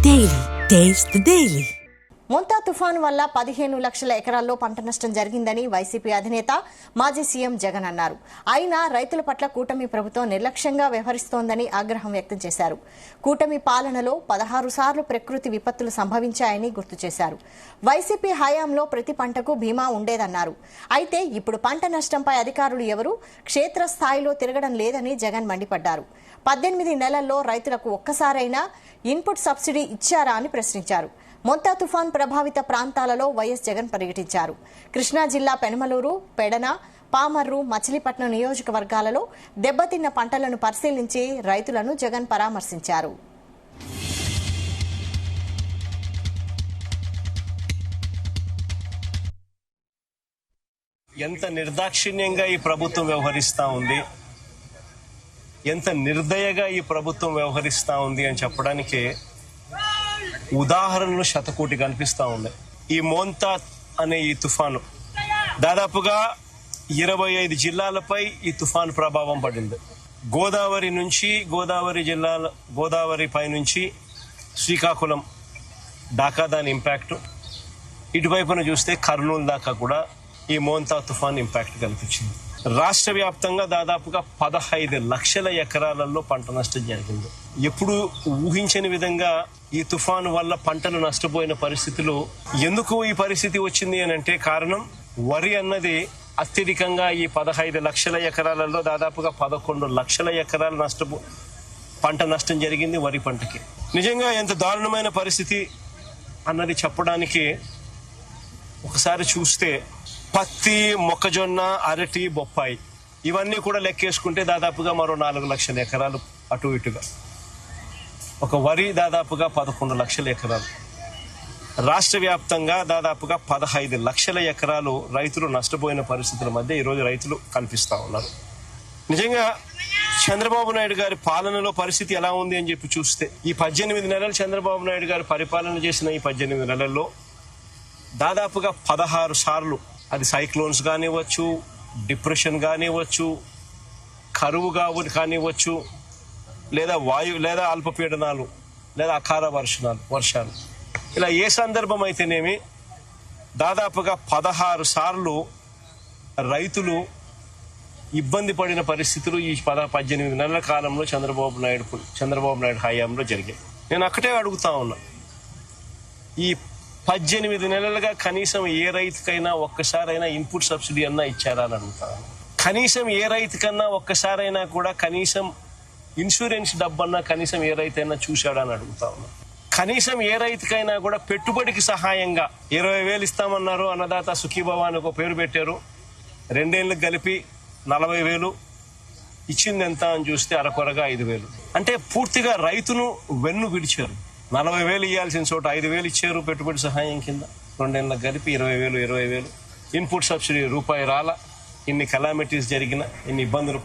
Daily. Taste the Daily. Montha తుఫాను వల్ల 15 లక్షల ఎకరాల్లో పంట నష్టం జరిగిందని వైసీపీ అధినేత మాజీ సీఎం జగన్ అన్నారు. అయినా రైతుల పట్ల కూటమి ప్రభుత్వం నిర్లక్ష్యంగా వ్యవహరిస్తోందని ఆగ్రహం వ్యక్తం చేశారు. కూటమి పాలనలో 16 సార్లు ప్రకృతి విపత్తులు సంభవించాయని గుర్తు చేశారు. వైసీపీ హయాంలో ప్రతి పంటకు బీమా ఉండేదన్నారు. అయితే ఇప్పుడు పంట నష్టంపై అధికారులు ఎవరూ క్షేత్రస్థాయిలో తిరగడం లేదని జగన్ మండిపడ్డారు. 18 నెలల్లో రైతులకు ఒక్కసారైనా ఇన్పుట్ సబ్సిడీ ఇచ్చారా అని ప్రశ్నించారు. మొంతా తుఫాన్ ప్రభావిత ప్రాంతాలలో వైఎస్ జగన్ పర్యటించారు. కృష్ణా జిల్లా పెనమలూరు, పెడన, పామర్రు, మచిలీపట్నం నియోజకవర్గాలలో దెబ్బతిన్న పంటలను పరిశీలించి రైతులను జగన్ పరామర్శించారు. ఎంత నిర్దాక్షిణ్యంగా ఈ ప్రభుత్వం వ్యవహరిస్తా ఉంది, ఎంత నిర్దయగా ఈ ప్రభుత్వం వ్యవహరిస్తా ఉంది అని చెప్పడానికి ఉదాహరణలు శతకోటి కనిపిస్తా ఉన్నాయి. ఈ మోంతా అనే ఈ తుఫాను దాదాపుగా 25 జిల్లాలపై ఈ తుఫాను ప్రభావం పడింది. గోదావరి నుంచి గోదావరి పై నుంచి శ్రీకాకుళం దాకా దాని ఇంపాక్ట్, ఇటువైపున చూస్తే కర్నూలు దాకా కూడా ఈ మోంతా తుఫాన్ ఇంపాక్ట్ కనిపించింది. రాష్ట్ర వ్యాప్తంగా దాదాపుగా 15 లక్షల ఎకరాలలో పంట నష్టం జరిగింది. ఎప్పుడు ఊహించని విధంగా ఈ తుఫాను వల్ల పంటలు నష్టపోయిన పరిస్థితులు. ఎందుకు ఈ పరిస్థితి వచ్చింది అని అంటే కారణం వరి అన్నది అత్యధికంగా ఈ 15 లక్షల ఎకరాలలో దాదాపుగా 11 లక్షల ఎకరాల పంట నష్టం జరిగింది వరి పంటకి. నిజంగా ఎంత దారుణమైన పరిస్థితి అన్నది చెప్పడానికి ఒకసారి చూస్తే పత్తి, మొక్కజొన్న, అరటి, బొప్పాయి ఇవన్నీ కూడా లెక్కేసుకుంటే దాదాపుగా మరో 4 లక్షల ఎకరాలు అటు ఇటుగా. ఒక వరి దాదాపుగా 11 లక్షల ఎకరాలు. రాష్ట్ర వ్యాప్తంగా దాదాపుగా 15 లక్షల ఎకరాలు రైతులు నష్టపోయిన పరిస్థితుల మధ్య ఈరోజు రైతులు కనిపిస్తా ఉన్నారు. నిజంగా చంద్రబాబు నాయుడు గారి పాలనలో పరిస్థితి ఎలా ఉంది అని చెప్పి చూస్తే ఈ 18 నెలలు చంద్రబాబు నాయుడు గారు పరిపాలన చేసిన ఈ 18 నెలల్లో దాదాపుగా 16 సార్లు అది సైక్లోన్స్ కానివ్వచ్చు, డిప్రెషన్ కానివ్వచ్చు, కరువు కానివ్వచ్చు, లేదా అల్పపీడనాలు, లేదా అకాల వర్షాలు ఇలా ఏ సందర్భం అయితేనేమి దాదాపుగా 16 సార్లు రైతులు ఇబ్బంది పడిన పరిస్థితులు ఈ 18 నెలల కాలంలో చంద్రబాబు నాయుడు హయాంలో జరిగాయి. నేను అక్కడే అడుగుతా ఉన్నా, ఈ 18 నెలలుగా కనీసం ఏ రైతుకైనా ఒక్కసారైనా ఇన్పుట్ సబ్సిడీ అన్నా ఇచ్చారా అని అడుగుతాను. కనీసం ఏ రైతుకన్నా ఒక్కసారైనా కూడా కనీసం ఇన్సూరెన్స్ డబ్బన్నా కనీసం ఏ రైతైనా చూశాడా అని అడుగుతా ఉన్నా. కనీసం ఏ రైతుకైనా కూడా పెట్టుబడికి సహాయంగా 20,000 ఇస్తామన్నారు. అన్నదాత సుఖీభవ అని ఒక పేరు పెట్టారు. 2 ఏళ్ళకి కలిపి 40,000 ఇచ్చింది ఎంత అని చూస్తే అరకొరగా 5,000. అంటే పూర్తిగా రైతును వెన్ను విడిచారు. 40,000 ఇవ్వాల్సిన చోట 5,000 ఇచ్చారు పెట్టుబడి సహాయం కింద. 2 ఏళ్ళకి కలిపి 20,000. ఇన్పుట్ సబ్సిడీ రూపాయి రాల. ఇన్ని కెలామిటీస్ జరిగిన, ఇన్ని ఇబ్బందులు